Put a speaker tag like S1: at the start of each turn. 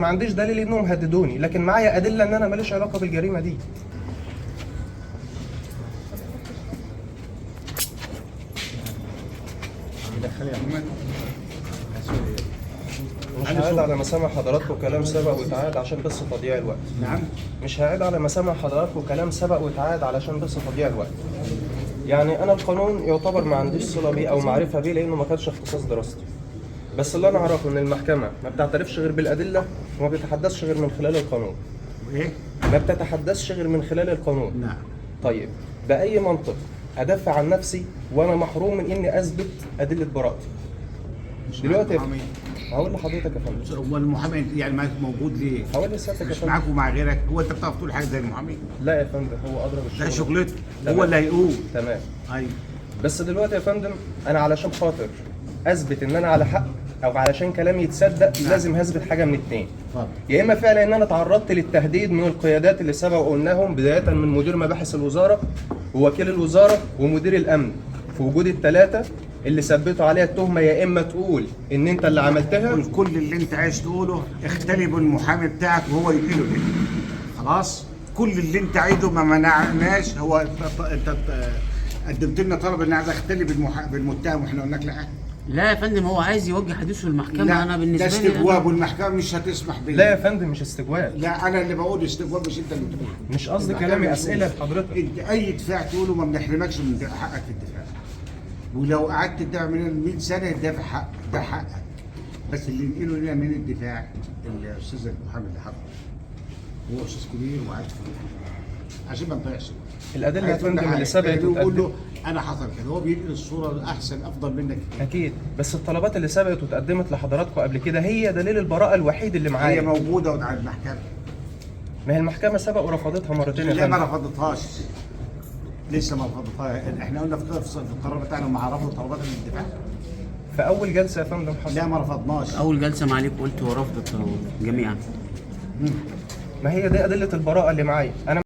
S1: ما عنديش دليل انهم هددوني، لكن معايا ادله ان انا ماليش علاقه بالجريمه دي. مش هعيد على مسامع حضراتكم كلام سبق واتعاد عشان بس تضييع الوقت.
S2: نعم.
S1: مش هعيد على مسامع حضراتكم كلام سبق واتعاد علشان بس تضييع الوقت. يعني انا القانون يعتبر ما عنديش صله بيه او معرفه بيه لانه ما كانش اختصاص دراستي. بس اللي انا اعرفه ان المحكمه ما بتعترفش غير بالادله وما بتتحدثش غير من خلال القانون.
S2: ايه؟
S1: ما بتتحدثش غير من خلال القانون.
S2: نعم.
S1: طيب باي منطق ادافع عن نفسي وانا محروم من اني اثبت ادله براءتي؟ دلوقتي هقول لحضرتك يا فندم.
S2: هو المحامي يعني ما موجود ليه؟
S1: هقول لسيادتك يا
S2: مش
S1: فندم.
S2: معاك ومع غيرك، هو انت بتعرف تقول حاجه زي المحامي؟
S1: لا يا فندم، هو اضرب الشغل.
S2: ده شغلته،
S1: تمام.
S2: هو اللي هيقول.
S1: تمام.
S2: ايوه.
S1: بس دلوقتي يا فندم انا علشان خاطر اثبت ان انا على حق او علشان كلامي يتصدق
S2: نعم.
S1: لازم هثبت حاجه من اتنين.
S2: اتفضل.
S1: يا اما فعلا ان انا تعرضت للتهديد من القيادات اللي سبق قلناهم، بدايه من مدير مباحث الوزاره ووكيل الوزاره ومدير الامن، في وجود الثلاثه اللي ثبتوا عليها التهمه، يا اما تقول ان انت اللي عملتها.
S2: قول كل اللي انت عايز تقوله، اختلي بالمحامي بتاعك وهو يقيله ليه. خلاص؟ كل اللي انت عايزه ما منعناش. هو انت قدمت لنا طلب ان عايز اختلي بالمتهم واحنا قلنا لك لا.
S3: لا يا فندم، هو عايز يوجه حديثه للمحكمه.
S2: لا،
S3: انا بالنسبه
S2: ده
S3: لي
S2: استجواب والمحكمه مش هتسمح بيه.
S1: لا يا فندم مش استجواب.
S2: لا، انا اللي بقول استجواب مش انت اللي بتقول.
S1: مش قصدي
S2: المحكمة
S1: كلامي،
S2: بتقول.
S1: اسئله لحضرتك.
S2: انت اي دفاع تقوله ما بنحرمكش من حقك في الدفاع. ولو قعدت تدافع من 100 سنه تدافع حقك، ده حقك. بس اللي ينقله لنا من الدفاع الاستاذ المحامي اللي حضر. هو استاذ كبير وقاعد في عشان ما نضيعش.
S1: الادله يا فندم اللي سبقت
S2: يقول له
S1: وتقدمت.
S2: انا حصل كده، هو بينقل الصوره احسن افضل منك كتير.
S1: اكيد، بس الطلبات اللي سبقت وتقدمت لحضراتكم قبل كده هي دليل البراءه الوحيد اللي
S2: هي
S1: معايا.
S2: موجوده على المحكمه.
S1: ما هي المحكمه سبق ورفضتها مرتين يا
S2: لا، ما
S1: فندم.
S2: رفضتهاش. لسه ما رفضتهاش. احنا قلنا في القرار بتاعنا ما رفضوا طلبات الدفاع.
S1: في اول جلسه يا فندم حصل.
S2: لا، ما رفضناش.
S3: اول جلسه معاليك قلت ورفضت جميعا.
S1: ما هي دي ادله البراءه اللي معايا انا.